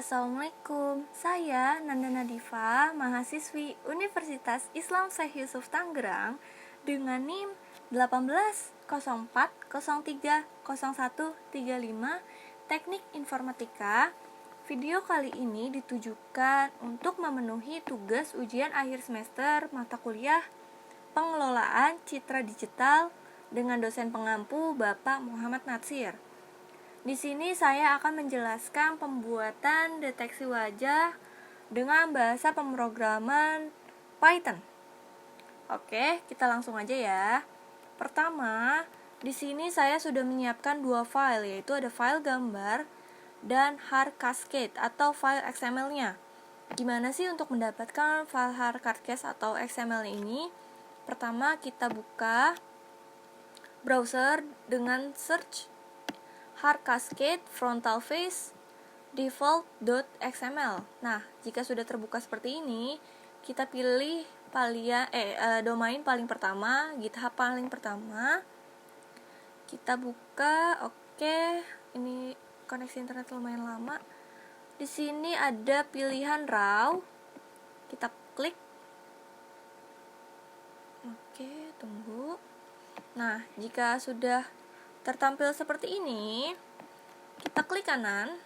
Assalamualaikum, saya Nanda Nadifa, mahasiswi Universitas Islam Syekh Yusuf Tangerang dengan NIM 1804030135 Teknik Informatika. Video kali ini ditujukan untuk memenuhi tugas ujian akhir semester mata kuliah Pengelolaan Citra Digital dengan dosen pengampu Bapak Muhammad Natsir. Di sini saya akan menjelaskan pembuatan deteksi wajah dengan bahasa pemrograman Python. Oke, kita langsung aja ya. Pertama, di sini saya sudah menyiapkan dua file, yaitu ada file gambar dan hard cascade atau file XML-nya. Gimana sih untuk mendapatkan file hard cascade atau XML ini? Pertama, kita buka browser dengan search hard cascade frontal face default.xml. Nah, jika sudah terbuka seperti ini, kita pilih domain paling pertama, GitHub paling pertama. Kita buka, oke. Ini koneksi internet lumayan lama. Di sini ada pilihan raw. Kita klik. Oke, tunggu. Nah, jika sudah tertampil seperti ini, kita klik kanan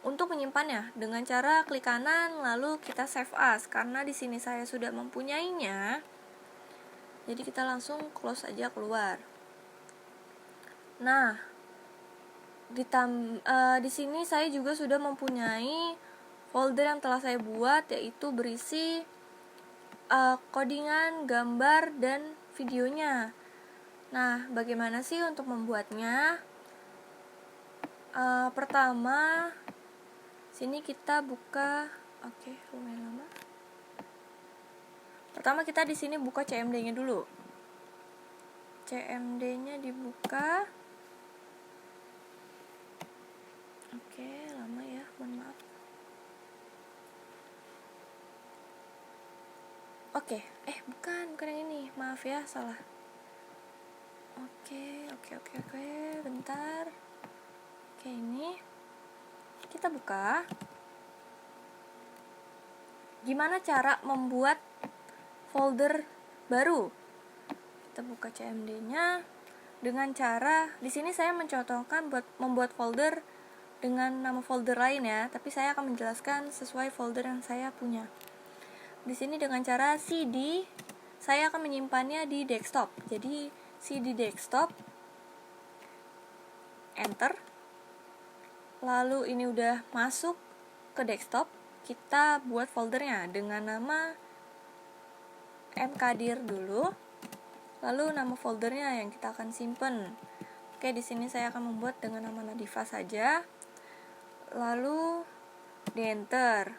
untuk menyimpannya dengan cara klik kanan lalu kita save as. Karena di sini saya sudah mempunyainya, jadi kita langsung close aja keluar. Nah, di sini saya juga sudah mempunyai folder yang telah saya buat, yaitu berisi codingan, gambar, dan videonya. Nah, bagaimana sih untuk membuatnya? Pertama, sini kita buka. Oke, lumayan lama. Pertama kita di sini buka CMD-nya dulu. CMD-nya dibuka. Oke, lama ya, mohon maaf. Oke, bukan yang ini. Maaf ya, salah. Oke, bentar. Oke, ini kita buka. Gimana cara membuat folder baru? Kita buka CMD-nya dengan cara, di sini saya mencontohkan buat membuat folder dengan nama folder lain ya, tapi saya akan menjelaskan sesuai folder yang saya punya. Di sini dengan cara CD, saya akan menyimpannya di desktop. Jadi CD desktop, enter. Lalu ini udah masuk ke desktop, kita buat foldernya dengan nama mkdir dulu. Lalu nama foldernya yang kita akan simpen. Oke, di sini saya akan membuat dengan nama Nadifa saja. Lalu di enter.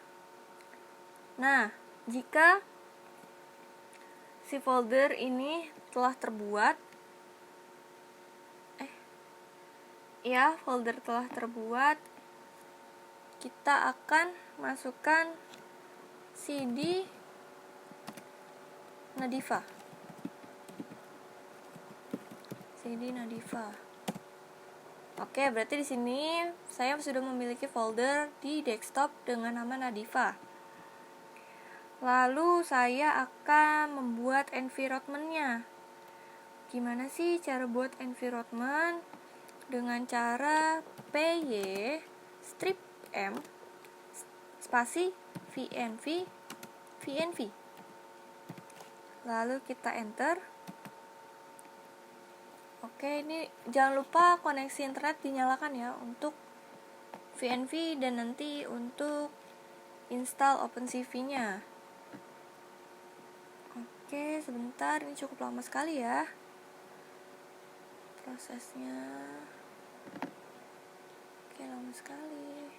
Nah, jika si folder ini telah terbuat, folder telah terbuat, kita akan masukkan CD Nadifa. Oke, berarti di sini saya sudah memiliki folder di desktop dengan nama Nadifa. Lalu saya akan membuat environment-nya. Gimana sih cara buat environment? Dengan cara py strip m spasi vnv. Lalu kita enter. Oke, ini jangan lupa koneksi internet dinyalakan ya untuk vnv dan nanti untuk install OpenCV-nya. Oke, sebentar, ini cukup lama sekali ya prosesnya. Oke, lama sekali.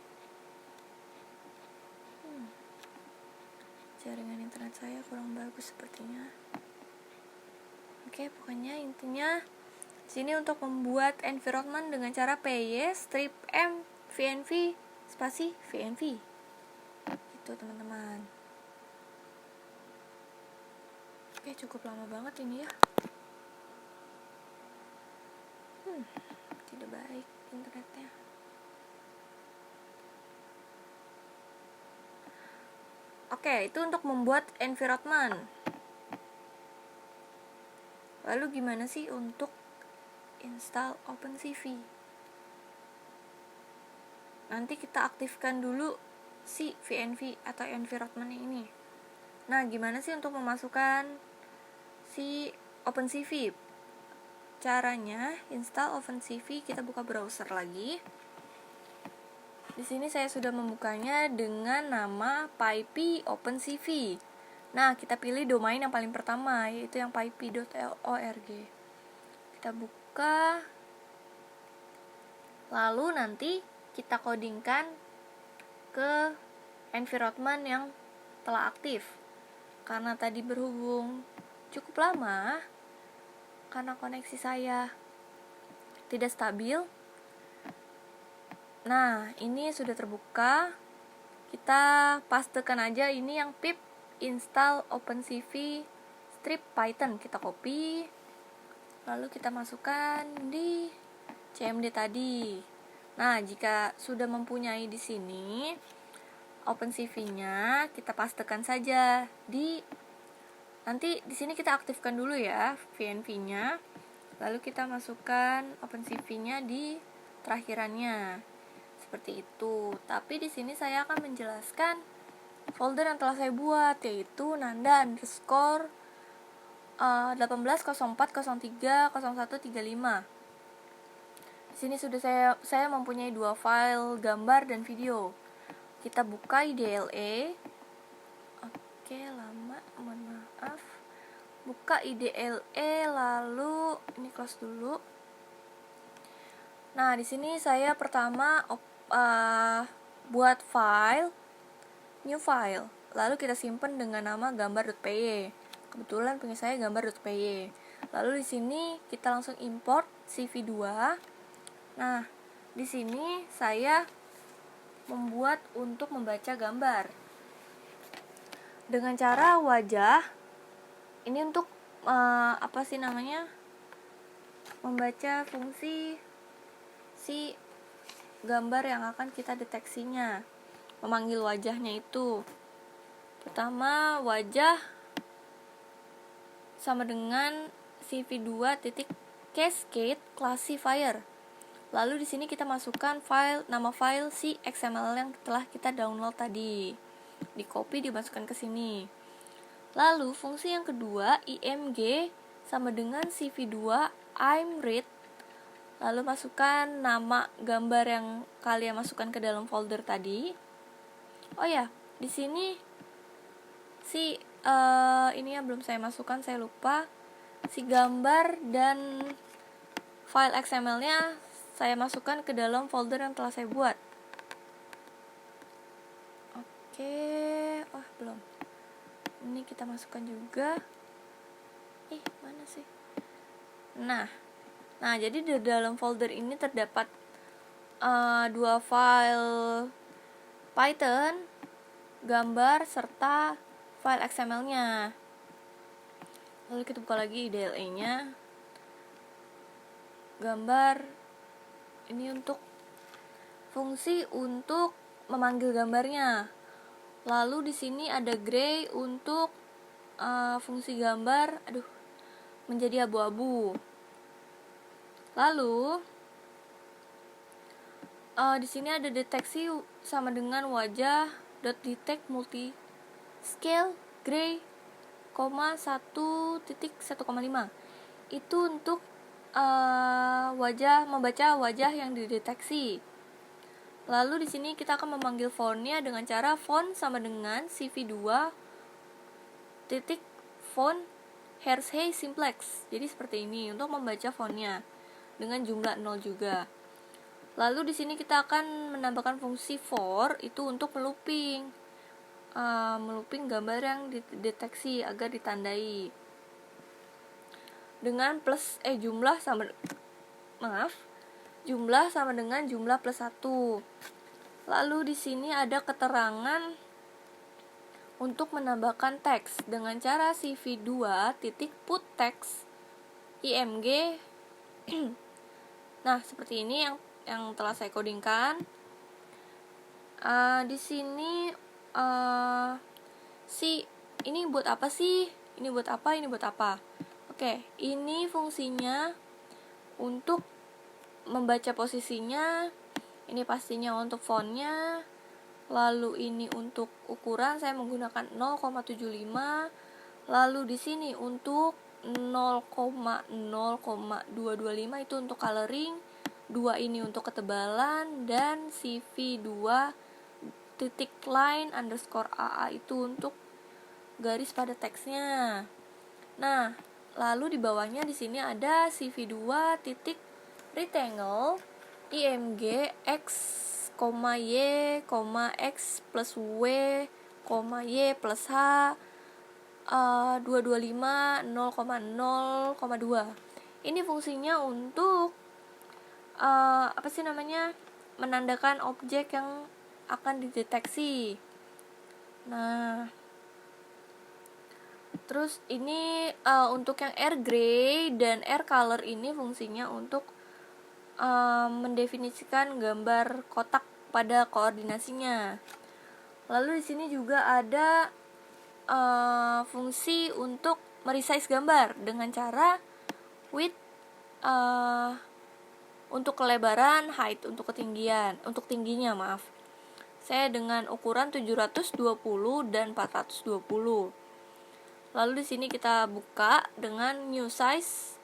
Jaringan internet saya kurang bagus sepertinya. Oke, pokoknya intinya sini untuk membuat environment dengan cara py strip m vnv spasi vnv. Itu teman-teman. Oke, cukup lama banget ini ya. Tidak baik internetnya. Oke, itu untuk membuat environment. Lalu gimana sih untuk install OpenCV? Nanti kita aktifkan dulu si VNV atau environment ini. Nah, gimana sih untuk memasukkan si OpenCV? Caranya install OpenCV, kita buka browser lagi. Di sini saya sudah membukanya dengan nama PyP OpenCV. Nah, kita pilih domain yang paling pertama, yaitu yang pyp.org. Kita buka, lalu nanti kita codingkan ke environment yang telah aktif. Karena tadi berhubung cukup lama, karena koneksi saya tidak stabil. Nah, ini sudah terbuka. Kita pastekan aja ini yang pip install OpenCV strip Python. Kita copy, lalu kita masukkan di CMD tadi. Nah, jika sudah mempunyai di sini OpenCV-nya, kita pastekan saja di, nanti di sini kita aktifkan dulu ya VNV-nya. Lalu kita masukkan OpenCV-nya di terakhirannya. Seperti itu. Tapi di sini saya akan menjelaskan folder yang telah saya buat, yaitu nanda underscore 1804030135. Di sini sudah saya mempunyai 2 file gambar dan video. Kita buka IDLE. Oke, lama, mohon maaf. Buka IDLE, lalu ini close dulu. Nah, di sini saya pertama buat file, new file, lalu kita simpan dengan nama gambar.py. Kebetulan punya saya gambar.py. Lalu di sini kita langsung import CV2. Nah, di sini saya membuat untuk membaca gambar dengan cara wajah. Ini untuk membaca fungsi si gambar yang akan kita deteksinya, memanggil wajahnya itu. Pertama, wajah sama dengan CV2.cascade classifier. Lalu di sini kita masukkan nama file si XML yang telah kita download tadi. Di copy, dimasukkan ke sini. Lalu fungsi yang kedua, img sama dengan CV2 imread. Lalu masukkan nama gambar yang kalian masukkan ke dalam folder tadi. Oh ya, di sini ini yang belum saya masukkan, saya lupa. Si gambar dan file XML-nya saya masukkan ke dalam folder yang telah saya buat. Oke, belum. Ini kita masukkan juga. Mana sih? Nah, jadi di dalam folder ini terdapat 2 file Python, gambar, serta file XML-nya. Lalu kita buka lagi IDLE-nya. Gambar, ini untuk fungsi untuk memanggil gambarnya. Lalu di sini ada gray untuk fungsi gambar, menjadi abu-abu. Lalu di sini ada deteksi sama dengan wajah .detect multi-scale gray, 1.1,5. Itu untuk membaca wajah yang dideteksi. Lalu di sini kita akan memanggil fontnya dengan cara font sama dengan CV2.font Hershey simplex. Jadi seperti ini untuk membaca fontnya dengan jumlah 0 juga. Lalu di sini kita akan menambahkan fungsi for, itu untuk melooping gambar yang dideteksi agar ditandai dengan jumlah sama dengan jumlah plus 1. Lalu di sini ada keterangan untuk menambahkan teks dengan cara CV2.put text img. Nah, seperti ini yang telah saya codingkan. Di sini ini buat apa sih? Ini buat apa? Ini buat apa? Oke, ini fungsinya untuk membaca posisinya. Ini pastinya untuk fontnya. Lalu ini untuk ukuran, saya menggunakan 0,75. Lalu di sini untuk 0,0,225 itu untuk coloring, 2 ini untuk ketebalan, dan CV2 titik line underscore AA itu untuk garis pada teksnya. Nah, lalu di bawahnya di sini ada CV2 titik rectangle IMG X, Y, X plus W, Y plus H 225 0,0,2. Ini fungsinya untuk menandakan objek yang akan dideteksi. Nah, terus ini untuk yang air gray dan air color ini fungsinya untuk mendefinisikan gambar kotak pada koordinasinya. Lalu di sini juga ada fungsi untuk meresize gambar dengan cara width untuk kelebaran, height untuk ketinggian, untuk tingginya saya dengan ukuran 720 dan 420. Lalu di sini kita buka dengan new size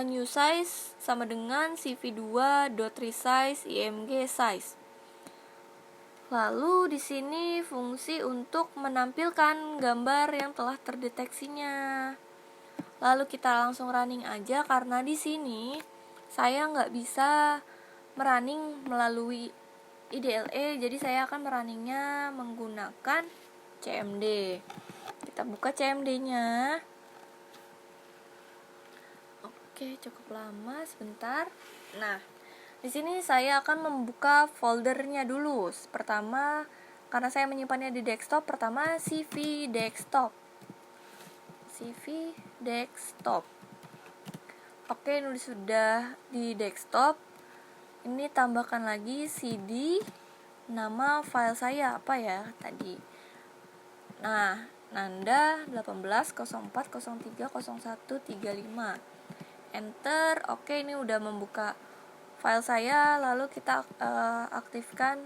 new size sama dengan cv2.resize img size. Lalu di sini fungsi untuk menampilkan gambar yang telah terdeteksinya. Lalu kita langsung running aja karena di sini saya nggak bisa merunning melalui IDLE, jadi saya akan merunningnya menggunakan CMD. Kita buka CMD-nya. Oke, cukup lama sebentar. Nah, di sini saya akan membuka foldernya dulu. Pertama, karena saya menyimpannya di desktop, pertama CV desktop. Oke, ini sudah di desktop. Ini tambahkan lagi CD, nama file saya apa ya tadi. Nah, Nanda 1804030135. Enter. Oke, ini udah membuka file saya. Lalu kita aktifkan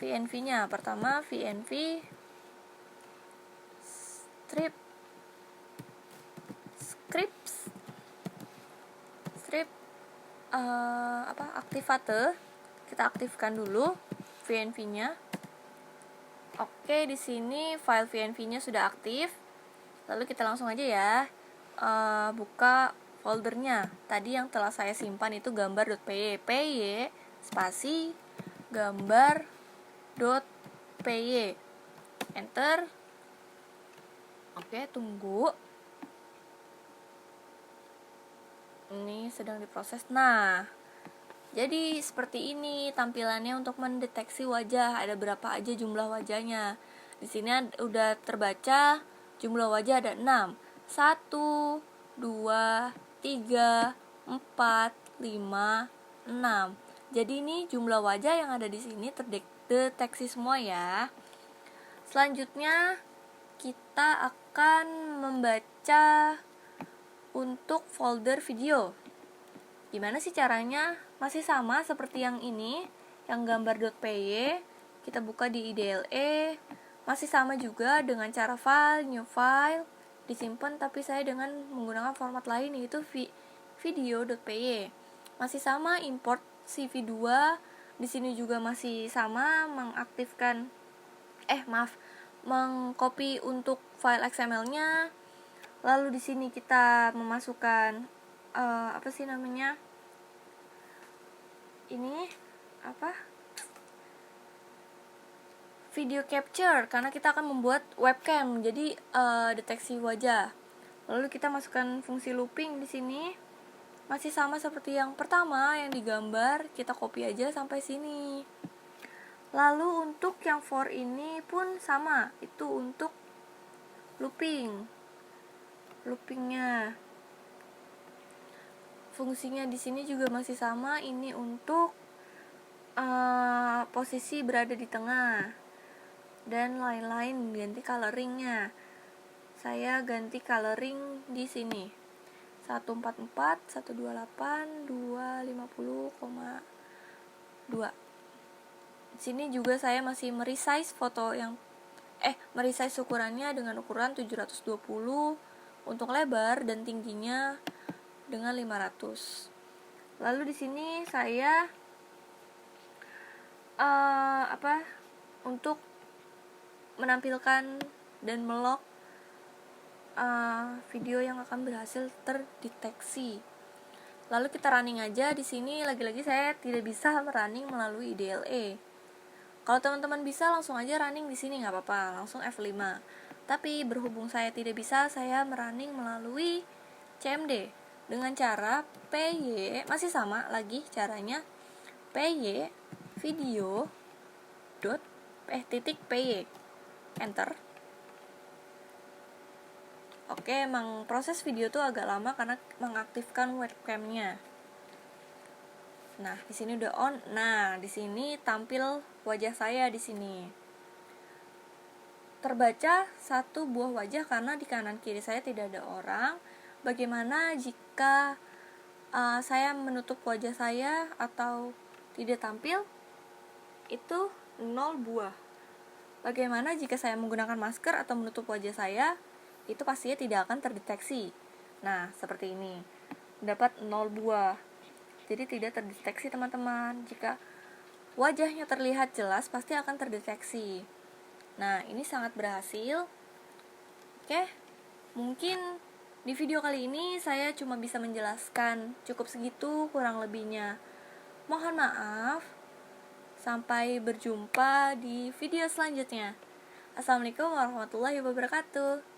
VNV-nya. Pertama VNV strip aktivator. Kita aktifkan dulu VNV-nya. Oke, di sini file VNV-nya sudah aktif. Lalu kita langsung aja ya buka foldernya. Tadi yang telah saya simpan itu gambar.py, spasi gambar.py. Enter. Oke, tunggu. Ini sedang diproses. Nah, jadi seperti ini tampilannya untuk mendeteksi wajah. Ada berapa aja jumlah wajahnya. Di sini udah terbaca jumlah wajah ada 6. 1, 2, 3, 4, 5, 6. Jadi ini jumlah wajah yang ada di sini terdeteksi semua ya. Selanjutnya kita akan membaca untuk folder video. Gimana sih caranya? Masih sama seperti yang ini, yang gambar.py. Kita buka di IDLE. Masih sama juga dengan cara file, new file, disimpan, tapi saya dengan menggunakan format lain yaitu video.py. Masih sama import CV2. Di sini juga masih sama mengcopy untuk file XML-nya. Lalu di sini kita memasukkan video capture karena kita akan membuat webcam, jadi deteksi wajah. Lalu kita masukkan fungsi looping di sini. Masih sama seperti yang pertama yang digambar, kita copy aja sampai sini. Lalu untuk yang for ini pun sama, itu untuk loopingnya. Fungsinya di sini juga masih sama, ini untuk posisi berada di tengah dan lain-lain, ganti coloringnya. Saya ganti coloring di sini 144, 128, 250,2. Di sini juga saya masih meresize foto yang meresize ukurannya dengan ukuran 720 untuk lebar dan tingginya dengan 500. Lalu di sini saya untuk menampilkan dan melog video yang akan berhasil terdeteksi. Lalu kita running aja. Di sini lagi-lagi saya tidak bisa running melalui DLE. Kalau teman-teman bisa langsung aja running di sini nggak apa-apa, langsung F5. Tapi berhubung saya tidak bisa, saya merunning melalui CMD dengan cara PY, masih sama lagi caranya, PY video .py, enter. Oke, emang proses video tuh agak lama karena mengaktifkan webcamnya. Nah, di sini udah on. Nah, di sini tampil wajah saya di sini. Terbaca satu buah wajah karena di kanan kiri saya tidak ada orang. Bagaimana jika saya menutup wajah saya atau tidak tampil? Itu 0 buah. Bagaimana jika saya menggunakan masker atau menutup wajah saya? Itu pastinya tidak akan terdeteksi. Nah, seperti ini. Dapat 0 buah. Jadi tidak terdeteksi, teman-teman. Jika wajahnya terlihat jelas, pasti akan terdeteksi. Nah, ini sangat berhasil. Oke, mungkin di video kali ini saya cuma bisa menjelaskan cukup segitu, kurang lebihnya mohon maaf. Sampai berjumpa di video selanjutnya. Assalamualaikum warahmatullahi wabarakatuh.